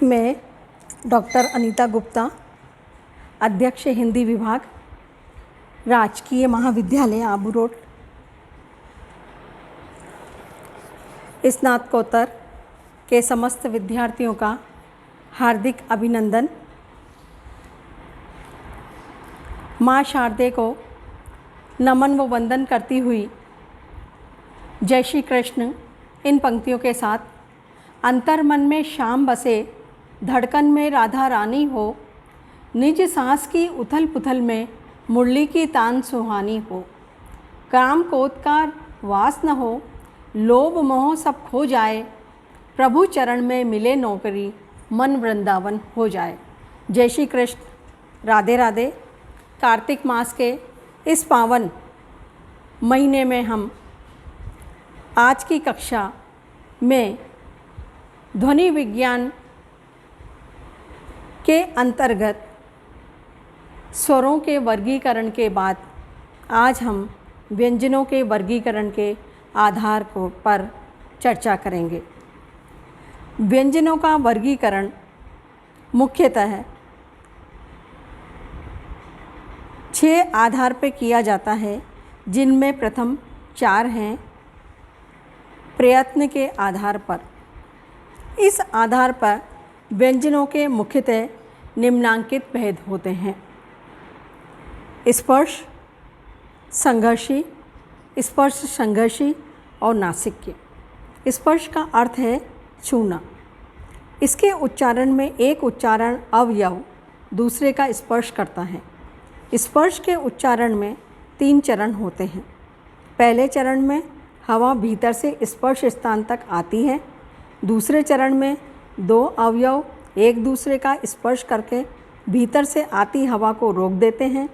मैं डॉक्टर अनीता गुप्ता, अध्यक्ष हिंदी विभाग, राजकीय महाविद्यालय आबू रोड, स्नातकोत्तर के समस्त विद्यार्थियों का हार्दिक अभिनंदन। माँ शारदे को नमन व वंदन करती हुई जय श्री कृष्ण इन पंक्तियों के साथ, अंतर मन में श्याम बसे, धड़कन में राधा रानी हो, निज सांस की उथल पुथल में मुरली की तान सुहानी हो, काम क्रोध का वास न हो, लोभ मोह सब खो जाए, प्रभु चरण में मिले नौकरी, मन वृंदावन हो जाए। जय श्री कृष्ण, राधे राधे। कार्तिक मास के इस पावन महीने में हम आज की कक्षा में ध्वनि विज्ञान के अंतर्गत स्वरों के वर्गीकरण के बाद आज हम व्यंजनों के वर्गीकरण के आधार पर चर्चा करेंगे। व्यंजनों का वर्गीकरण मुख्यतः 6 आधार पर किया जाता है, जिनमें प्रथम 4 हैं प्रयत्न के आधार पर। इस आधार पर व्यंजनों के मुख्यतः निम्नांकित भेद होते हैं: स्पर्श संघर्षी, स्पर्श संघर्षी और नासिक्य। स्पर्श का अर्थ है छूना। इसके उच्चारण में एक उच्चारण अवयव दूसरे का स्पर्श करता है। स्पर्श के उच्चारण में 3 चरण होते हैं। पहले चरण में हवा भीतर से स्पर्श स्थान तक आती है। दूसरे चरण में 2 अवयव एक दूसरे का स्पर्श करके भीतर से आती हवा को रोक देते हैं।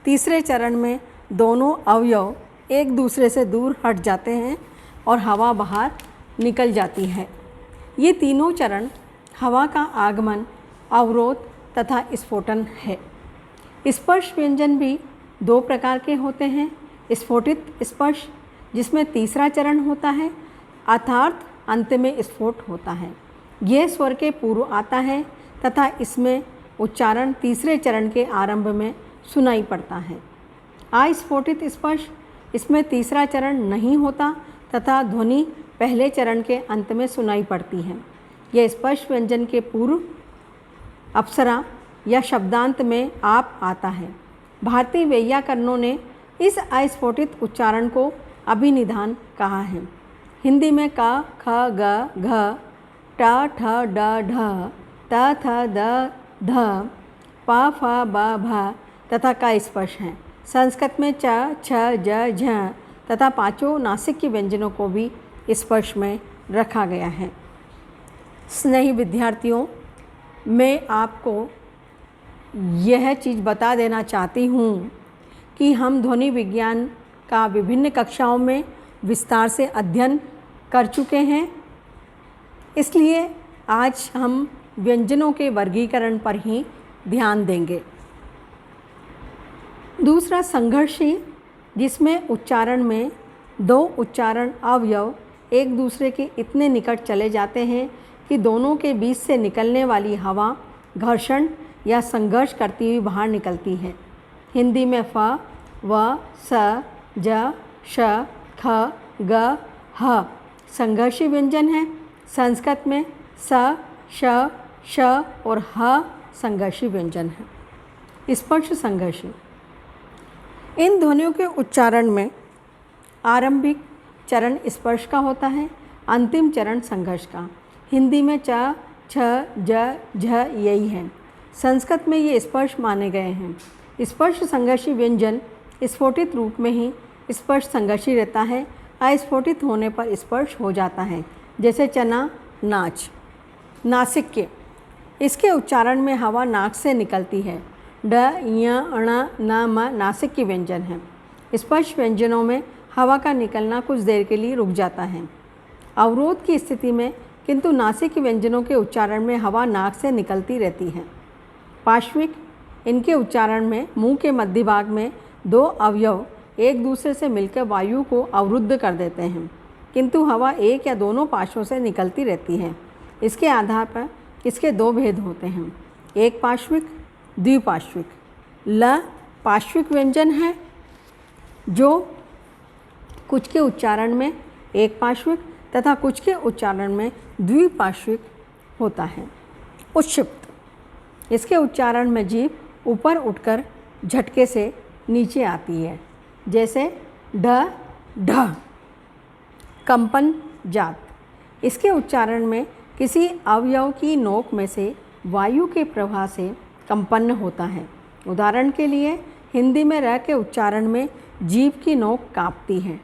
तीसरे चरण में दोनों अवयव एक दूसरे से दूर हट जाते हैं और हवा बाहर निकल जाती है। ये तीनों चरण हवा का आगमन, अवरोध तथा स्फोटन है। स्पर्श व्यंजन भी 2 प्रकार के होते हैं: स्फोटित स्पर्श, जिसमें तीसरा चरण होता है, अर्थात अंत में स्फोट होता है। यह स्वर के पूर्व आता है तथा इसमें उच्चारण तीसरे चरण के आरंभ में सुनाई पड़ता है। अस्फोटित स्पर्श, इसमें तीसरा चरण नहीं होता तथा ध्वनि पहले चरण के अंत में सुनाई पड़ती है। यह स्पर्श व्यंजन के पूर्व अप्सरा या शब्दांत में आप आता है। भारतीय वैयाकरणों ने इस अस्फोटित उच्चारण को अभिनिधान कहा है। हिंदी में क, ख, ग, घ, ट, ठ, ड, ढ, त, थ, द, ध, प, फ, ब, भ तथा का स्पर्श हैं। संस्कृत में च, छ, ज, झ तथा 5 नासिक व्यंजनों को भी स्पर्श में रखा गया है। स्नेही विद्यार्थियों, मैं आपको यह चीज़ बता देना चाहती हूँ कि हम ध्वनि विज्ञान का विभिन्न कक्षाओं में विस्तार से अध्ययन कर चुके हैं, इसलिए आज हम व्यंजनों के वर्गीकरण पर ही ध्यान देंगे। दूसरा संघर्षी, जिसमें उच्चारण में 2 उच्चारण अवयव एक दूसरे के इतने निकट चले जाते हैं कि दोनों के बीच से निकलने वाली हवा घर्षण या संघर्ष करती हुई बाहर निकलती है। हिंदी में फ, व, स, ज, श, ख, ग, ह संघर्षी व्यंजन है। संस्कृत में स, श, श और ह संघर्षी व्यंजन है। स्पर्श संघर्षी, इन ध्वनियों के उच्चारण में आरंभिक चरण स्पर्श का होता है, अंतिम चरण संघर्ष का। हिंदी में च, छ, ज, झ यही है। संस्कृत में ये स्पर्श माने गए हैं। स्पर्श संघर्षी व्यंजन स्फोटित रूप में ही स्पर्श संघर्षी रहता है, अस्फोटित होने पर स्पर्श हो जाता है, जैसे चना, नाच। नासिक्य, इसके उच्चारण में हवा नाक से निकलती है। ड, य, ण, न, म नासिक्य व्यंजन है। स्पर्श व्यंजनों में हवा का निकलना कुछ देर के लिए रुक जाता है, अवरोध की स्थिति में, किंतु नासिक व्यंजनों के उच्चारण में हवा नाक से निकलती रहती है। पार्श्विक, इनके उच्चारण में मुंह के मध्य भाग में 2 अवयव एक दूसरे से मिलकर वायु को अवरुद्ध कर देते हैं, किंतु हवा एक या दोनों पार्श्वों से निकलती रहती है। इसके आधार पर इसके दो भेद होते हैं, एक पार्श्विक, द्विपार्श्विक। ल पार्श्विक व्यंजन है जो कुछ के उच्चारण में एक पार्श्विक तथा कुछ के उच्चारण में द्विपार्श्विक होता है। उत्क्षिप्त, इसके उच्चारण में जीभ ऊपर उठकर झटके से नीचे आती है, जैसे ढ ढ। कंपन जात, इसके उच्चारण में किसी अवयव की नोक में से वायु के प्रवाह से कंपन होता है। उदाहरण के लिए हिंदी में र के उच्चारण में जीभ की नोक कांपती है।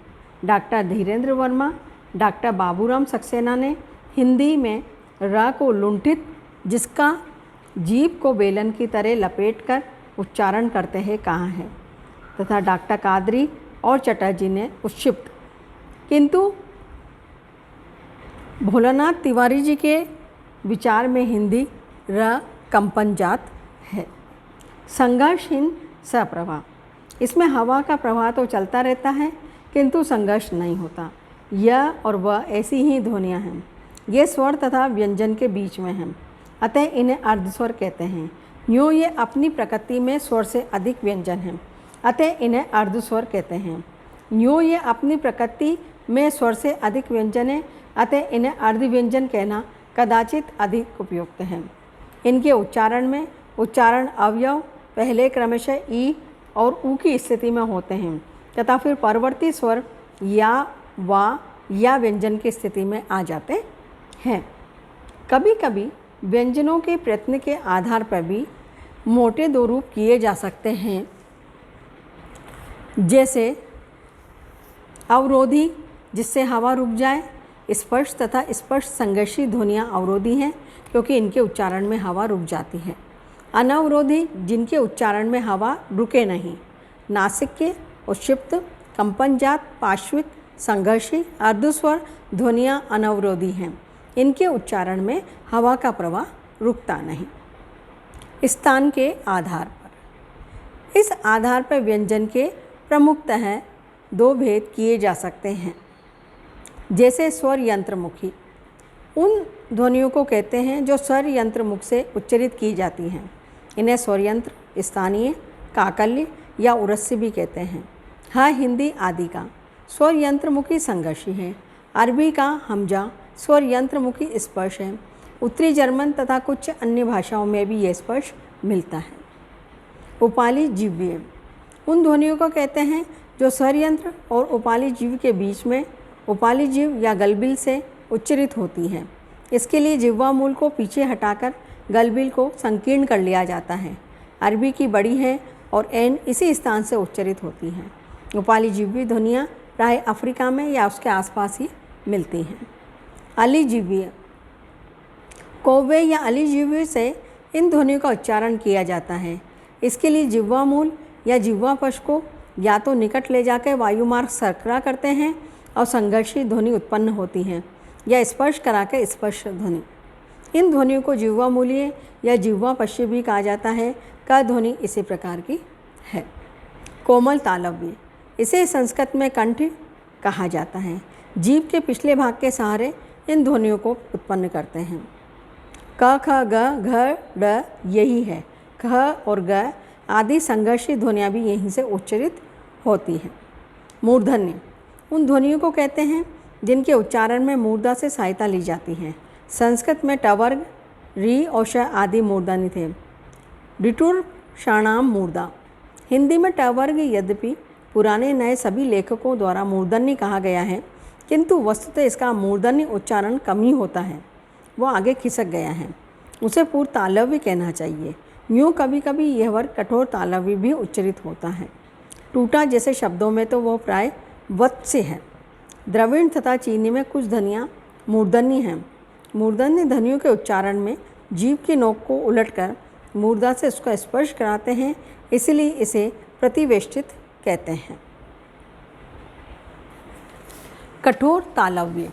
डॉक्टर धीरेन्द्र वर्मा, डॉक्टर बाबूराम सक्सेना ने हिंदी में र को लुंठित, जिसका जीभ को बेलन की तरह लपेटकर उच्चारण करते हैं, कहा है, तथा डॉक्टर कादरी और चटर्जी ने उत्क्षिप्त। किंतु भोलानाथ तिवारी जी के विचार में हिंदी र कंपन जात है। संघर्षहीन सप्रवाह, इसमें हवा का प्रवाह तो चलता रहता है किंतु संघर्ष नहीं होता। यह और वह ऐसी ही ध्वनियाँ हैं, ये स्वर तथा व्यंजन के बीच में हैं, अतः इन्हें अर्धस्वर कहते हैं। यूँ ये अपनी प्रकृति में स्वर से अधिक व्यंजन हैं, अतः इन्हें अर्धस्वर कहते हैं। यूँ ये अपनी प्रकृति में स्वर से अधिक व्यंजन है, अतः इन्हें अर्धव्यंजन कहना कदाचित अधिक उपयुक्त है। इनके उच्चारण में उच्चारण अवयव पहले क्रमशः ई और ऊ की स्थिति में होते हैं तथा फिर परवर्ती स्वर या वा या व्यंजन की स्थिति में आ जाते हैं। कभी कभी व्यंजनों के प्रयत्न के आधार पर भी मोटे दो रूप किए जा सकते हैं, जैसे अवरोधी, जिससे हवा रुक जाए। स्पर्श तथा स्पर्श संघर्षी ध्वनियाँ अवरोधी हैं क्योंकि इनके उच्चारण में हवा रुक जाती है। अनवरोधी, जिनके उच्चारण में हवा रुके नहीं। नासिक्य, उत्क्षिप्त, कंपनजात, पार्श्विक, संघर्षी, अर्धस्वर ध्वनियाँ अनवरोधी हैं, इनके उच्चारण में हवा का प्रवाह रुकता नहीं। स्थान के आधार पर, इस आधार पर व्यंजन के प्रमुखतः दो भेद किए जा सकते हैं, जैसे स्वर यंत्रमुखी। उन ध्वनियों को कहते हैं जो स्वर यंत्र मुख से उच्चरित की जाती हैं, इन्हें स्वर यंत्र, स्थानीय, काकल्य या उरस्य भी कहते हैं। हाँ, हिंदी आदि का स्वर यंत्रमुखी संघर्षी है। अरबी का हमजा स्वर यंत्रमुखी स्पर्श है। उत्तरी जर्मन तथा कुछ अन्य भाषाओं में भी यह स्पर्श मिलता है। उपाली जीव्य, उन ध्वनियों को कहते हैं जो स्वर यंत्र और उपाली जीव के बीच में उपाली जीव या गलबिल से उच्चरित होती है। इसके लिए जिह्वा मूल को पीछे हटाकर गलबिल को संकीर्ण कर लिया जाता है। अरबी की बड़ी है और एन इसी स्थान से उच्चरित होती हैं। उपाली जीवी ध्वनियाँ प्राय अफ्रीका में या उसके आसपास ही मिलती हैं। अलिजीवीय, कौवे या अलिजीवी से इन ध्वनियों का उच्चारण किया जाता है। इसके लिए जिह्वा मूल या जिह्वा पश को या तो निकट ले जाकर वायुमार्ग सरकरा करते हैं और संघर्षी ध्वनि उत्पन्न होती है, या स्पर्श करा के स्पर्श ध्वनि। इन ध्वनियों को जिह्वा मूलीय या जिह्वा पश्य भी कहा जाता है। क ध्वनि इसी प्रकार की है। कोमल तालव्य, इसे संस्कृत में कंठ कहा जाता है। जीभ के पिछले भाग के सहारे इन ध्वनियों को उत्पन्न करते हैं। क ख ग घ ड यही है। ख और ग आदि संघर्षी ध्वनियाँ भी यहीं से उच्चरित होती हैं। मूर्धन्य, उन ध्वनियों को कहते हैं जिनके उच्चारण में मूर्धा से सहायता ली जाती है। संस्कृत में टवर्ग, री और श आदि मूर्धन्य थे। डिटुर षाणाम मूर्धा, हिंदी में टवर्ग यद्यपि पुराने नए सभी लेखकों द्वारा मूर्धन्य कहा गया है, किंतु वस्तुतः इसका मूर्धन्य उच्चारण कम ही होता है, वो आगे खिसक गया है। उसे पूर्व तालव्य कहना चाहिए। यूँ कभी कभी यह वर्ग कठोर तालव्य भी उच्चरित होता है। टूटा जैसे शब्दों में तो वह प्राय वत्स्य है। द्रविड़ तथा चीनी में कुछ ध्वनियाँ मूर्धन्य हैं। मूर्धन्य ध्वनियों के उच्चारण में जीभ की नोक को उलटकर मूर्धा से उसका स्पर्श कराते हैं, इसलिए इसे प्रतिवेष्टित कहते हैं। कठोर तालव्य,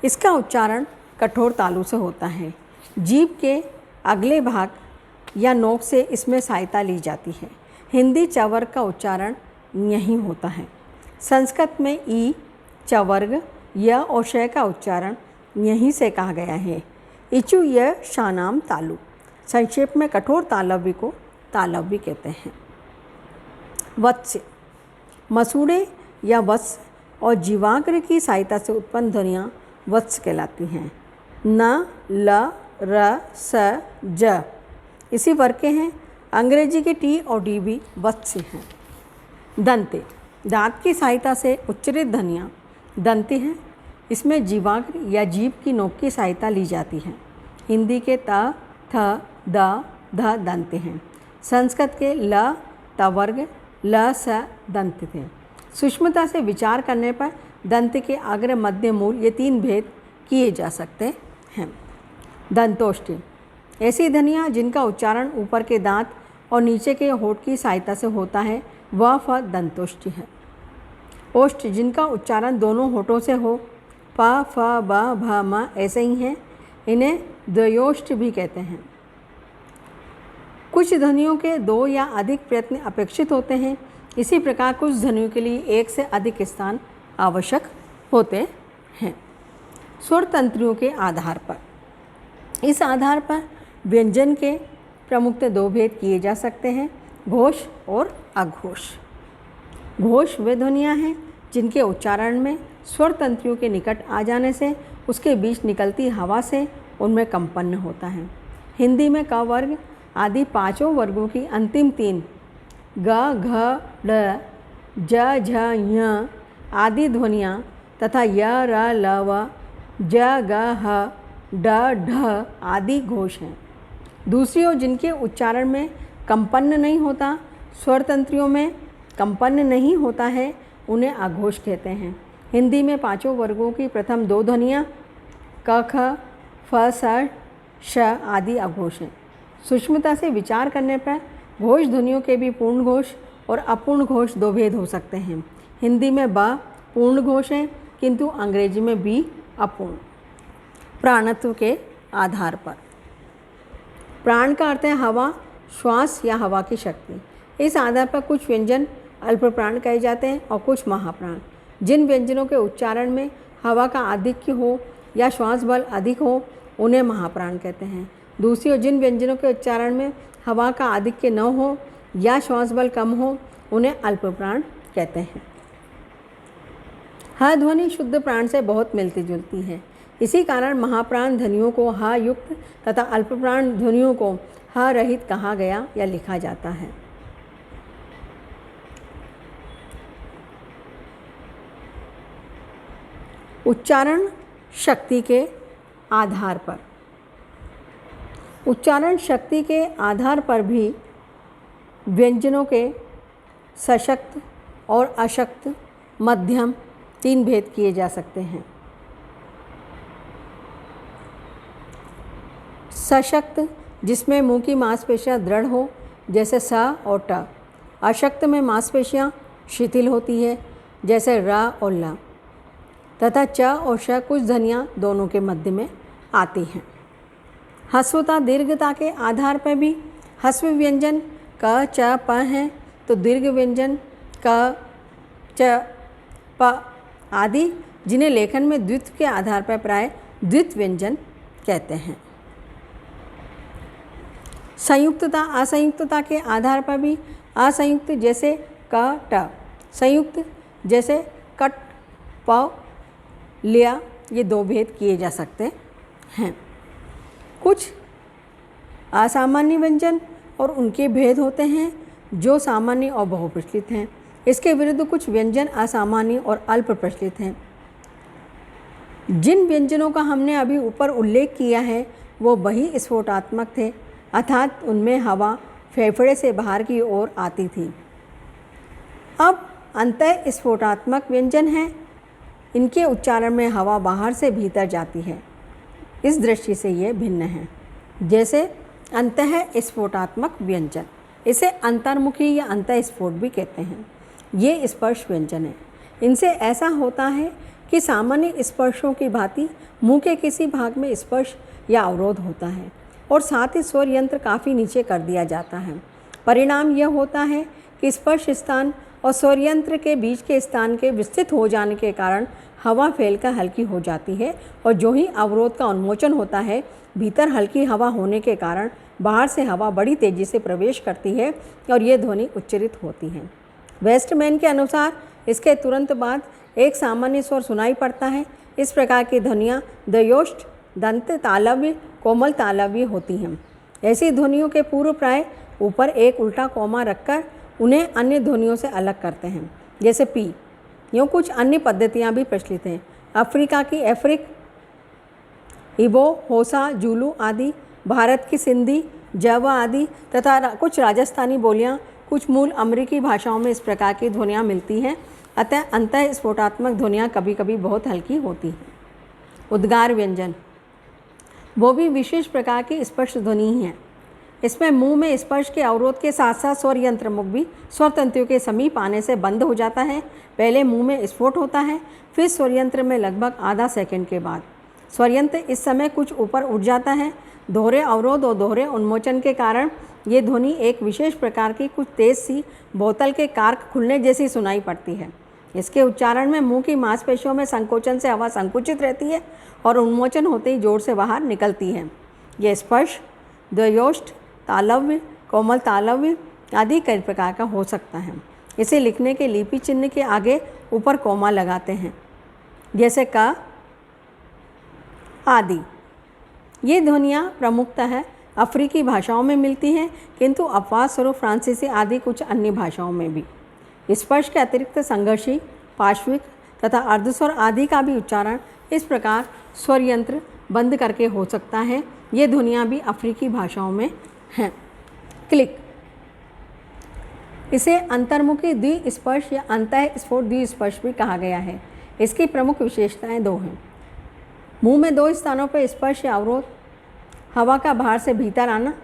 इसका उच्चारण कठोर तालु से होता है। जीभ के अगले भाग या नोक से इसमें सहायता ली जाती है। हिंदी चवर्ग का उच्चारण यहीं होता है। संस्कृत में ई, चवर्ग, य और श का उच्चारण यहीं से कहा गया है। इचु य शानाम तालु, संक्षेप में कठोर तालव्य को तालव्य कहते हैं। वत्स्य, मसूड़े या वत्स और जीवाग्र की सहायता से उत्पन्न ध्वनियाँ वत्स कहलाती हैं। न, ल, र, स, ज इसी वर्ग के हैं। अंग्रेजी के टी और डी भी वत्स्य हैं। दंते, दांत की सहायता से उच्चरित ध्वनियाँ दंती हैं। इसमें जीवाग्र या जीभ की नोक की सहायता ली जाती है। हिंदी के त, थ, द, ध दंते हैं। संस्कृत के ल, त वर्ग, ल, स दंत थे। सूक्ष्मता से विचार करने पर दंत के अग्र, मध्य, मूल ये 3 भेद किए जा सकते हैं। दंतोष्टि, ऐसी ध्वनियाँ जिनका उच्चारण ऊपर के दांत और नीचे के होंठ की सहायता से होता है वह फ दंतोष्टि है। ओष्ठ, जिनका उच्चारण दोनों होठों से हो, प, फ, ब, भ, म ऐसे ही हैं, इन्हें द्वयोष्ठ भी कहते हैं। कुछ ध्वनियों के 2 या अधिक प्रयत्न अपेक्षित होते हैं। इसी प्रकार कुछ ध्वनियों के लिए 1 से अधिक स्थान आवश्यक होते हैं। स्वर तंत्रियों के आधार पर, इस आधार पर व्यंजन के प्रमुखतः 2 भेद किए जा सकते हैं, घोष और अघोष। घोष वे ध्वनियाँ हैं जिनके उच्चारण में स्वर तंत्रियों के निकट आ जाने से उसके बीच निकलती हवा से उनमें कंपन होता है। हिंदी में क वर्ग आदि 5 वर्गों की अंतिम 3 ग, घ, ढ, ज, झ, ञ आदि ध्वनियाँ तथा य, र, ल, व, ज, ग, ह, ड, ढ आदि घोष हैं। दूसरी ओर जिनके उच्चारण में कंपन नहीं होता, स्वर तंत्रियों में कंपन नहीं होता है, उन्हें अघोष कहते हैं। हिंदी में 5 वर्गों की प्रथम 2 ध्वनियाँ क, ख, फ, स, श आदि अघोष हैं। सूक्ष्मता से विचार करने पर घोष ध्वनियों के भी पूर्ण घोष और अपूर्ण घोष 2 भेद हो सकते हैं। हिंदी में ब पूर्ण घोष है किंतु अंग्रेजी में बी अपूर्ण। प्राणत्व के आधार पर, प्राण का अर्थ है हवा, श्वास या हवा की शक्ति। इस आधार पर कुछ व्यंजन अल्प प्राण कहे जाते हैं और कुछ महाप्राण। जिन व्यंजनों के उच्चारण में हवा का आधिक्य हो या श्वास बल अधिक हो उन्हें महाप्राण कहते हैं। दूसरी ओर जिन व्यंजनों के उच्चारण में हवा का आधिक्य न हो या श्वास बल कम हो उन्हें अल्प प्राण कहते हैं। ह ध्वनि शुद्ध प्राण से बहुत मिलती जुलती है। इसी कारण महाप्राण ध्वनियों को ह युक्त तथा अल्प प्राण ध्वनियों को ह रहित कहा गया या लिखा जाता है। उच्चारण शक्ति के आधार पर, उच्चारण शक्ति के आधार पर भी व्यंजनों के सशक्त और अशक्त, मध्यम 3 भेद किए जा सकते हैं। सशक्त जिसमें मुंह की मांसपेशियां दृढ़ हो जैसे स और ट। अशक्त में मांसपेशियां शिथिल होती है जैसे र और ल। तथा च और श कुछ ध्वनियाँ दोनों के मध्य में आती हैं। ह्रस्वता दीर्घता के आधार पर भी ह्रस्व व्यंजन क, च, प हैं तो दीर्घ व्यंजन क, च, प आदि जिन्हें लेखन में द्वित्व के आधार पर प्राय द्वित्व व्यंजन कहते हैं। संयुक्तता असंयुक्तता के आधार पर भी असंयुक्त जैसे क, ट, संयुक्त जैसे कट, प, लिया ये 2 भेद किए जा सकते हैं। कुछ असामान्य व्यंजन और उनके भेद होते हैं जो सामान्य और बहुप्रचलित हैं। इसके विरुद्ध कुछ व्यंजन असामान्य और अल्प प्रचलित हैं। जिन व्यंजनों का हमने अभी ऊपर उल्लेख किया है वो वही स्फोटात्मक थे, अर्थात उनमें हवा फेफड़े से बाहर की ओर आती थी। अब अंतः स्फोटात्मक व्यंजन हैं, इनके उच्चारण में हवा बाहर से भीतर जाती है। इस दृष्टि से ये भिन्न हैं। जैसे अंतः स्फोटात्मक व्यंजन, इसे अंतर्मुखी या अंतःस्फोट भी कहते हैं। ये स्पर्श व्यंजन है। इनसे ऐसा होता है कि सामान्य स्पर्शों की भांति मुंह के किसी भाग में स्पर्श या अवरोध होता है और साथ ही स्वर यंत्र काफ़ी नीचे कर दिया जाता है। परिणाम यह होता है कि स्पर्श स्थान और स्वर यंत्र के बीच के स्थान के विस्तृत हो जाने के कारण हवा फैलकर हल्की हो जाती है और जो ही अवरोध का उन्मोचन होता है भीतर हल्की हवा होने के कारण बाहर से हवा बड़ी तेज़ी से प्रवेश करती है और ये ध्वनि उच्चरित होती है। वेस्टमैन के अनुसार इसके तुरंत बाद एक सामान्य स्वर सुनाई पड़ता है। इस प्रकार की ध्वनियाँ दयोष्ट, दंत तालव्य, कोमल तालव्य होती हैं। ऐसी ध्वनियों के पूर्व प्राय ऊपर एक उल्टा कोमा रखकर उन्हें अन्य ध्वनियों से अलग करते हैं, जैसे पी। यूँ कुछ अन्य पद्धतियाँ भी प्रचलित हैं। अफ्रीका की एफ्रिक, इबो, होसा, जूलू आदि, भारत की सिंधी, जावा आदि तथा कुछ राजस्थानी बोलियाँ, कुछ मूल अमेरिकी भाषाओं में इस प्रकार की ध्वनियाँ मिलती हैं। अतः अंतः स्फोटात्मक ध्वनियाँ कभी कभी बहुत हल्की होती हैं। उद्गार व्यंजन वो भी विशेष प्रकार की स्पर्श ध्वनि हैं। इसमें मुंह में स्पर्श के अवरोध के साथ साथ स्वर यंत्र मुख भी स्वर तंतुओं के समीप आने से बंद हो जाता है। पहले मुंह में स्फोट होता है, फिर स्वर यंत्र में लगभग आधा सेकंड के बाद स्वर यंत्र इस समय कुछ ऊपर उठ जाता है। दोहरे अवरोध और दोहरे उन्मोचन के कारण ये ध्वनि एक विशेष प्रकार की कुछ तेज सी बोतल के कार्क खुलने जैसी सुनाई पड़ती है। इसके उच्चारण में मुंह की मांसपेशियों में संकोचन से हवा संकुचित रहती है और उन्मोचन होते ही जोर से बाहर निकलती है। यह स्पर्श द्वयोष्ठ, तालव्य, कोमल तालव्य आदि कई प्रकार का हो सकता है। इसे लिखने के लिपि चिन्ह के आगे ऊपर कोमा लगाते हैं, जैसे क आदि। ये ध्वनियाँ प्रमुखतः अफ्रीकी भाषाओं में मिलती हैं, किंतु अपवाद स्वरूप फ्रांसीसी आदि कुछ अन्य भाषाओं में भी। स्पर्श के अतिरिक्त संघर्षी, पार्श्विक तथा अर्धस्वर आदि का भी उच्चारण इस प्रकार स्वर यंत्र बंद करके हो सकता है। ये ध्वनियाँ भी अफ्रीकी भाषाओं में हैं। क्लिक, इसे अंतर्मुखी द्विस्पर्श या अंतःस्फोट द्विस्पर्श भी कहा गया है। इसकी प्रमुख विशेषताएं दो हैं। मुंह में दो स्थानों पर स्पर्श या अवरोध, हवा का बाहर से भीतर आना।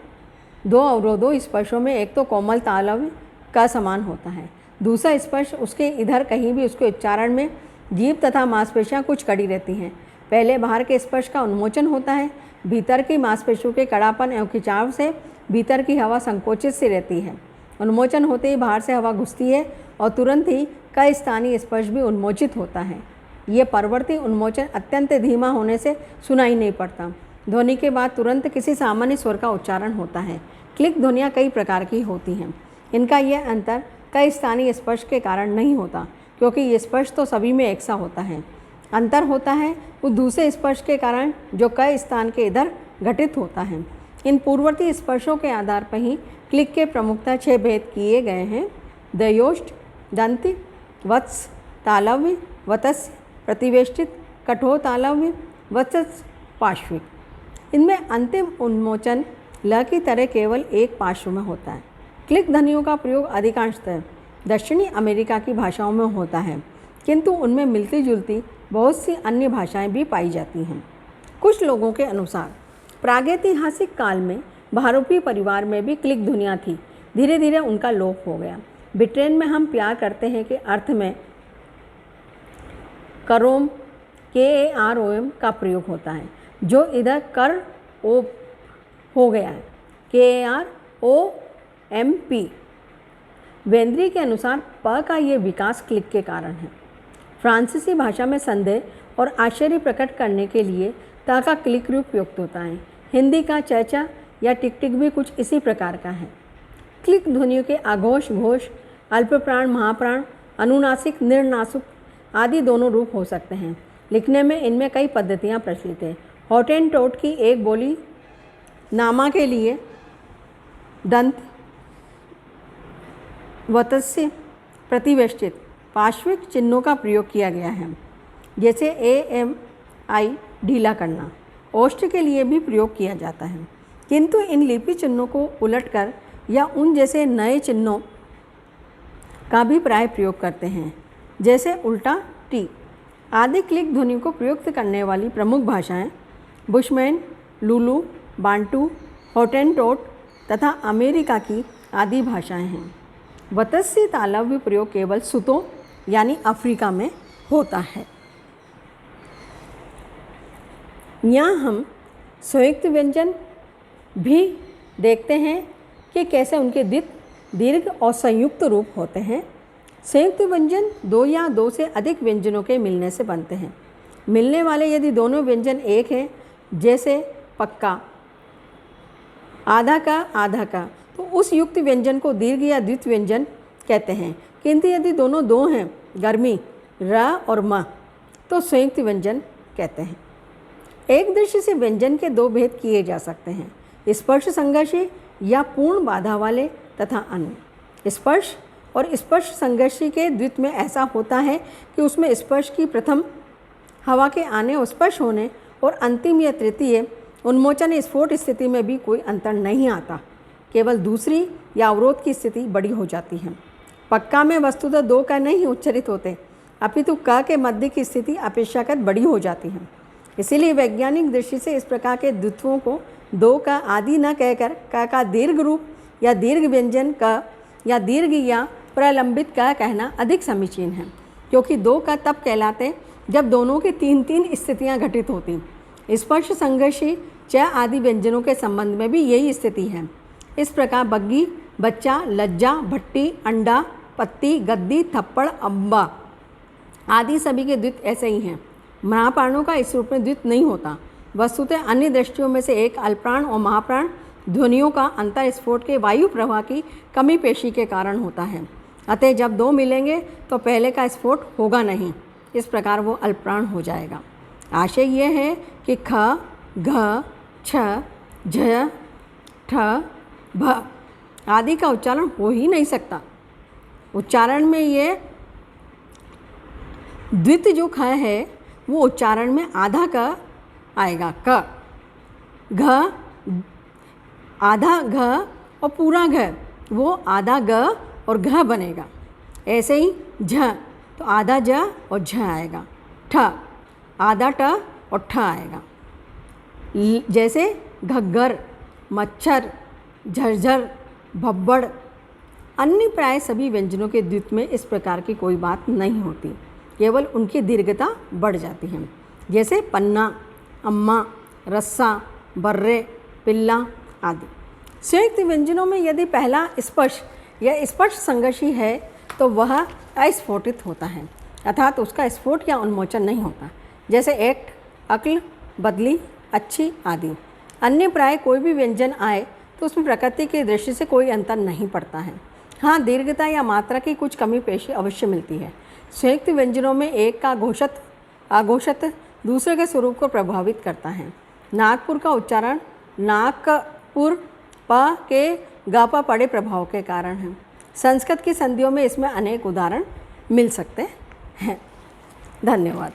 दो अवरोधों स्पर्शों में एक तो कोमल तालव्य का समान होता है, दूसरा स्पर्श उसके इधर कहीं भी उसके उच्चारण में जीभ तथा मांसपेशियां कुछ कड़ी रहती हैं। पहले बाहर के स्पर्श का उन्मोचन होता है। भीतर की मांसपेशियों के कड़ापन एवं खिंचाव से भीतर की हवा संकोचित सी रहती है। उन्मोचन होते ही बाहर से हवा घुसती है और तुरंत ही कई स्थानीय स्पर्श भी उन्मोचित होता है। ये परवर्ती उन्मोचन अत्यंत धीमा होने से सुनाई नहीं पड़ता। ध्वनि के बाद तुरंत किसी सामान्य स्वर का उच्चारण होता है। क्लिक ध्वनियाँ कई प्रकार की होती हैं। इनका यह अंतर कई स्थानीय स्पर्श के कारण नहीं होता, क्योंकि ये स्पर्श तो सभी में एक सा होता है। अंतर होता है उस दूसरे स्पर्श के कारण जो कई स्थान के इधर घटित होता है। इन पूर्ववर्ती स्पर्शों के आधार पर ही क्लिक के प्रमुखतः 6 भेद किए गए हैं: दयोष्ठ, दंत, वत्स, तालव्य, वत्स्य, प्रतिवेष्टित, कठोर तालव्य, वत्स, पार्श्विक। इनमें अंतिम उन्मोचन ल की तरह केवल एक पार्श्व में होता है। क्लिक ध्वनियों का प्रयोग अधिकांशतः दक्षिणी अमेरिका की भाषाओं में होता है, किंतु उनमें मिलती जुलती बहुत सी अन्य भाषाएं भी पाई जाती हैं। कुछ लोगों के अनुसार प्रागैतिहासिक काल में बहुरूपी परिवार में भी क्लिक ध्वनियाँ थी। धीरे धीरे उनका लोप हो गया। ब्रिटेन में हम प्यार करते हैं के अर्थ में करोम, KAROM का प्रयोग होता है, जो इधर कर ओ हो गया है, KAROMP। वेंद्री के अनुसार प का ये विकास क्लिक के कारण है। फ्रांसीसी भाषा में संदेह और आश्चर्य प्रकट करने के लिए ता का क्लिक रूप प्रयुक्त होता है। हिंदी का चैचा या टिक टिक भी कुछ इसी प्रकार का है। क्लिक ध्वनियों के आघोष, घोष, अल्पप्राण, महाप्राण, अनुनासिक, निर्नासिक आदि दोनों रूप हो सकते हैं। लिखने में इनमें कई पद्धतियाँ प्रचलित हैं। हॉटेनटोट की एक बोली नामा के लिए दंत, वत्स्य, प्रतिवेष्टित, पार्श्विक चिन्हों का प्रयोग किया गया है, जैसे AMI ढीला करना। ओष्ठ के लिए भी प्रयोग किया जाता है, किंतु इन लिपि चिन्हों को उलटकर या उन जैसे नए चिन्हों का भी प्राय प्रयोग करते हैं, जैसे उल्टा टी आदि। क्लिक ध्वनि को प्रयुक्त करने वाली प्रमुख भाषाएं बुशमैन, लुलू, बांटू, हॉटेनटोट तथा अमेरिका की आदि भाषाएं हैं। वत्स्य तालव्य प्रयोग केवल सुतो यानी अफ्रीका में होता है। यहाँ हम संयुक्त व्यंजन भी देखते हैं कि कैसे उनके दीर्घ और संयुक्त रूप होते हैं। संयुक्त व्यंजन दो या दो से अधिक व्यंजनों के मिलने से बनते हैं। मिलने वाले यदि दोनों व्यंजन एक हैं, जैसे पक्का, आधा का आधा का, तो उस युक्त व्यंजन को दीर्घ या द्वित व्यंजन कहते हैं। किंतु यदि दोनों दो हैं, गर्मी र और म, तो संयुक्त व्यंजन कहते हैं। एक दृष्टि से व्यंजन के दो भेद किए जा सकते हैं, स्पर्श संघर्षी या पूर्ण बाधा वाले तथा अन्य। स्पर्श और स्पर्श संघर्षी के द्वित में ऐसा होता है कि उसमें स्पर्श की प्रथम हवा के आने और स्पर्श होने और अंतिम या तृतीय उन्मोचन स्फोट स्थिति में भी कोई अंतर नहीं आता, केवल दूसरी या अवरोध की स्थिति बड़ी हो जाती है। पक्का में वस्तुतः दो का नहीं उच्चरित होते, अपितु क के मध्य की स्थिति अपेक्षाकृत बड़ी हो जाती है। इसीलिए वैज्ञानिक दृष्टि से इस प्रकार के द्वित्वों को दो का आदि न कहकर क का दीर्घ रूप या दीर्घ व्यंजन क या दीर्घ या प्रलंबित क कहना अधिक समीचीन है, क्योंकि दो का तब कहलाते जब दोनों की तीन तीन स्थितियां घटित होती। स्पर्श संघर्षी च आदि व्यंजनों के संबंध में भी यही स्थिति है। इस प्रकार बग्गी, बच्चा, लज्जा, भट्टी, अंडा, पत्ती, गद्दी, थप्पड़, अम्बा आदि सभी के द्वित ऐसे ही हैं। महाप्राणों का इस रूप में द्वित नहीं होता। वस्तुतः अन्य दृष्टियों में से एक अल्पप्राण और महाप्राण ध्वनियों का अंतर स्फोट के वायु प्रवाह की कमी पेशी के कारण होता है। अतः जब दो मिलेंगे तो पहले का स्फोट होगा नहीं, इस प्रकार वो अल्पप्राण हो जाएगा। आशय यह है कि ख, घ, छ, झ, ठ, भ आदि का उच्चारण हो ही नहीं सकता। उच्चारण में ये द्वित जो ख है वो उच्चारण में आधा क आएगा, क, घ आधा घ और पूरा घ वो आधा ग और घ बनेगा। ऐसे ही झ तो आधा ज और झ आएगा, ठ आधा ट और ठ आएगा। जैसे घग्गर, मच्छर, झरझर, भब्बड़ अन्य प्राय सभी व्यंजनों के द्वित में इस प्रकार की कोई बात नहीं होती, केवल उनकी दीर्घता बढ़ जाती है। जैसे पन्ना, अम्मा, रस्सा, बर्रे, पिल्ला आदि। संयुक्त व्यंजनों में यदि पहला स्पर्श या स्पर्श संघर्षी है तो वह अस्फोटित होता है, अर्थात उसका स्फोट या उन्मोचन नहीं होता। जैसे एक्ट, अक्ल, बदली, अच्छी आदि। अन्य प्राय कोई भी व्यंजन आए तो उसमें प्रकृति की दृष्टि से कोई अंतर नहीं पड़ता है। हाँ, दीर्घता या मात्रा की कुछ कमी पेशी अवश्य मिलती है। संयुक्त व्यंजनों में एक का घोषित अघोषित दूसरे के स्वरूप को प्रभावित करता है। नागपुर का उच्चारण नागपुर प के गापा पड़े प्रभाव के कारण है। संस्कृत की संधियों में इसमें अनेक उदाहरण मिल सकते हैं। धन्यवाद।